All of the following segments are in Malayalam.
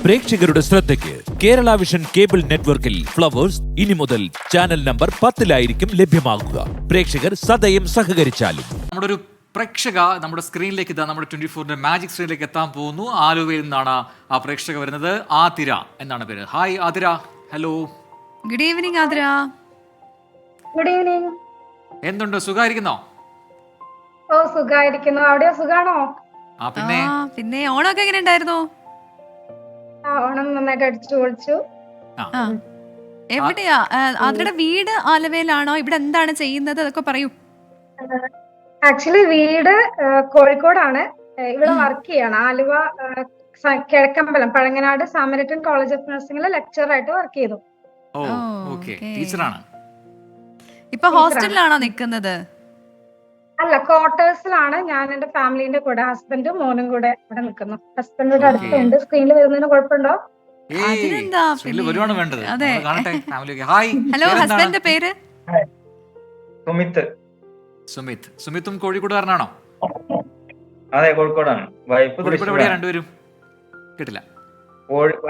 പ്രേക്ഷകരുടെ ശ്രദ്ധയ്ക്ക് കേരള വിഷൻ കേബിൾ നെറ്റ്വർക്കിൽ ഫ്ലവേഴ്സ് ഇനി മുതൽ ചാനൽ നമ്പർ 10-ലായിരിക്കും ലഭ്യമാകുക. പ്രേക്ഷകർ സദയം സഹകരിച്ചാലും. നമ്മുടെ ഒരു പ്രേക്ഷക നമ്മുടെ സ്ക്രീനിലേക്ക് നമ്മുടെ 24-ന്റെ മാജിക് സ്ക്രീനിലേക്ക് എത്താൻ പോകുന്നു. ആലുവയിൽ നിന്നാണ് ആ പ്രേക്ഷക വരുന്നത്. ആതിര എന്നാണ് പേര്. Hi Athira. Hello, good evening Athira. Good evening. എന്തുണ്ട്, സുഖായിരിക്കുന്നോ? ഓ, സുഖായിരിക്കുന്നു. അവിടെയോ സുഖാണോ? പിന്നെ ഓണമൊക്കെ എങ്ങനെ ഉണ്ടായിരുന്നു? ഓണം നന്നായിട്ട് അടിച്ചു പൊളിച്ചു. എവിടെയാ ആതിരയുടെ വീട്? ആലുവയിലാണോ? ഇവിടെ എന്താണ് ചെയ്യുന്നത് അതൊക്കെ പറയൂ. ആക്ച്വലി വീട് കോഴിക്കോടാണ്. ഇവിടെ വർക്ക് ചെയ്യാണ്. Aluva Kizhakkambalam Pazhanganad Samaritan college of നഴ്സിംഗിലെ ലെക്ചറായിട്ട് വർക്ക് ചെയ്തു. ടീച്ചറാണ്. ഇപ്പൊ ഹോസ്റ്റലിലാണോ നിൽക്കുന്നത്? അല്ല, ക്വാർട്ടേഴ്സിലാണ്. ഞാൻ എന്റെ ഫാമിലിന്റെ കൂടെ ഹസ്ബൻഡും മോനും കൂടെ ഇവിടെ നിൽക്കുന്നു. ഹസ്ബൻഡിന്റെ അടുത്തുണ്ട്. സ്ക്രീനിൽ വരുന്നതിന് കുഴപ്പമുണ്ടോ? ഹലോ, ഹസ്ബൻഡിന്റെ പേര്? സുമിത്. സുമിത്തും കോഴിക്കോടുകാരനാണോ? അതെ, കോഴിക്കോടാണ്. രണ്ടുപേരും കേട്ടില്ല.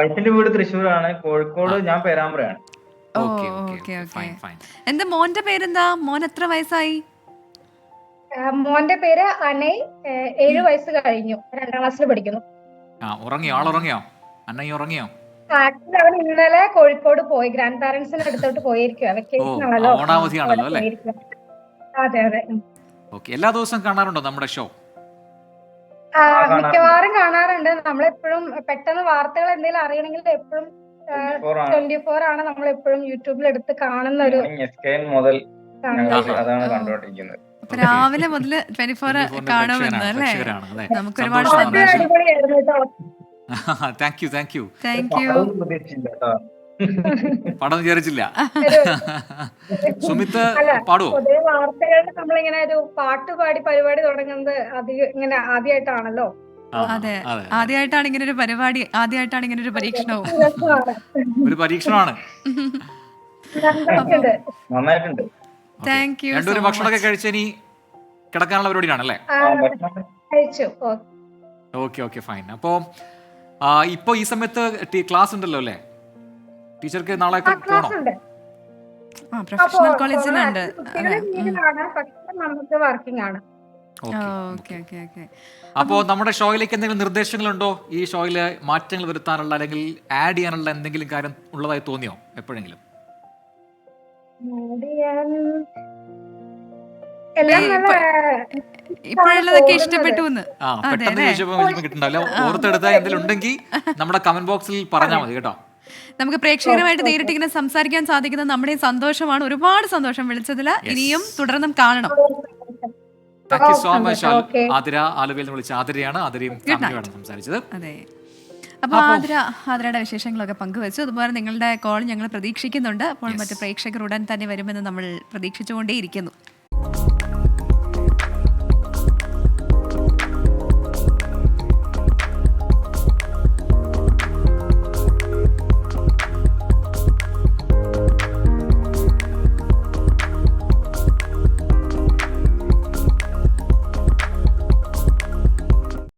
വൈഫിന്റെ വീട് തൃശ്ശൂരാണ്. കോഴിക്കോട് ഞാൻ പേരാമ്പ്രയാണ്. എന്താ മോന്റെ പേരെന്താ? മോൻ എത്ര വയസ്സായി? മോന്റെ പേര് അനയ്. 7 വയസ്സ് കഴിഞ്ഞു. 2ാം ക്ലാസ്സിൽ പഠിക്കുന്നു. ഉറങ്ങിയോ? അന്നയ്യ ഉറങ്ങിയോ? ആക്ച്വലി അവൻ ഇന്നലെ കോഴിക്കോട് പോയി. ഗ്രാൻഡ് പാരന്റ്സിന്റെ അടുത്തോട്ട് പോയിരിക്കുക. വെക്കേഷൻ ആണല്ലോ. അതെ അതെ. എല്ലാ ദിവസവും കാണാറുണ്ടോ നമ്മുടെ ഷോ? മിക്കവാറും കാണാറുണ്ട്. നമ്മളെപ്പോഴും പെട്ടെന്ന് വാർത്തകൾ എന്തെങ്കിലും അറിയണമെങ്കിൽ എപ്പോഴും 24 ആണ് നമ്മൾ എപ്പോഴും യൂട്യൂബിൽ എടുത്ത് കാണുന്ന ഒരു മുതൽ അതാണ് കണ്ടുകൊണ്ടിരിക്കുന്നത്. രാവിലെ മുതൽ 24 കാണുമെന്ന് അല്ലേ? നമുക്ക് ഒരുപാട് സന്തോഷം. Thank you. പടം വിചാരിച്ചില്ല. സുമിത്ത് പാടുവോ? പൊതുവെ വാർത്തകളിൽ നമ്മളിങ്ങനെ ഒരു പാട്ട് പാടി പരിപാടി തുടങ്ങുന്നത് ഇങ്ങനെ ആദ്യമായിട്ടാണല്ലോ. അതെ, ആദ്യമായിട്ടാണ് ഇങ്ങനെ ഒരു പരിപാടി, ആദ്യമായിട്ടാണ് ഇങ്ങനെ ഒരു പരീക്ഷണവും. ഒരു പരീക്ഷണമാണ്. നന്നായിട്ടുണ്ട്. Thank you. രണ്ടുപേരും ഭക്ഷണമൊക്കെ കഴിച്ച് ഇനി കിടക്കാനുള്ള പരിപാടിയാണല്ലേ? Okay fine. അപ്പോ ഇപ്പൊ ഈ സമയത്ത് ക്ലാസ് ഉണ്ടല്ലോ അല്ലേ? ടീച്ചർക്ക് നാളെ പോണോ? പ്രൊഫഷണൽ കോളേജിലുണ്ട്. അപ്പോ നമ്മുടെ ഷോയിലേക്ക് എന്തെങ്കിലും നിർദ്ദേശങ്ങളുണ്ടോ? ഈ ഷോയില് മാറ്റങ്ങൾ വരുത്താനുള്ള അല്ലെങ്കിൽ ആഡ് ചെയ്യാനുള്ള എന്തെങ്കിലും കാര്യം ഉള്ളതായി തോന്നിയോ എപ്പോഴെങ്കിലും? ഇപ്പോഴുള്ളതൊക്കെ ഇഷ്ടപ്പെട്ടു. ഓർത്തെടുത്താൽ എന്തെങ്കിലും ഉണ്ടെങ്കിൽ നമ്മുടെ കമന്റ് ബോക്സിൽ പറഞ്ഞാൽ മതി കേട്ടോ. നമുക്ക് പ്രേക്ഷകരുമായിട്ട് നേരിട്ട് ഇങ്ങനെ സംസാരിക്കാൻ സാധിക്കുന്നത് നമ്മുടെ സന്തോഷമാണ്. ഒരുപാട് സന്തോഷം വിളിച്ചതില്. ഇനിയും തുടർന്നും കാണണം. Thank you so much. Athira ആലുവയിൽ നിന്ന് വിളിച്ച ആതിരയാണ്. ആതിരയും ഫാമിലിയുമാണ് സംസാരിച്ചത്. അതെ. അപ്പോൾ ആതിരയുടെ വിശേഷങ്ങളൊക്കെ പങ്കുവച്ചു. അതുപോലെ നിങ്ങളുടെ കോൾ ഞങ്ങൾ പ്രതീക്ഷിക്കുന്നുണ്ട്. അപ്പോൾ മറ്റു പ്രേക്ഷകർ ഉടൻ തന്നെ വരുമെന്ന് നമ്മൾ പ്രതീക്ഷിച്ചുകൊണ്ടേയിരിക്കുന്നു.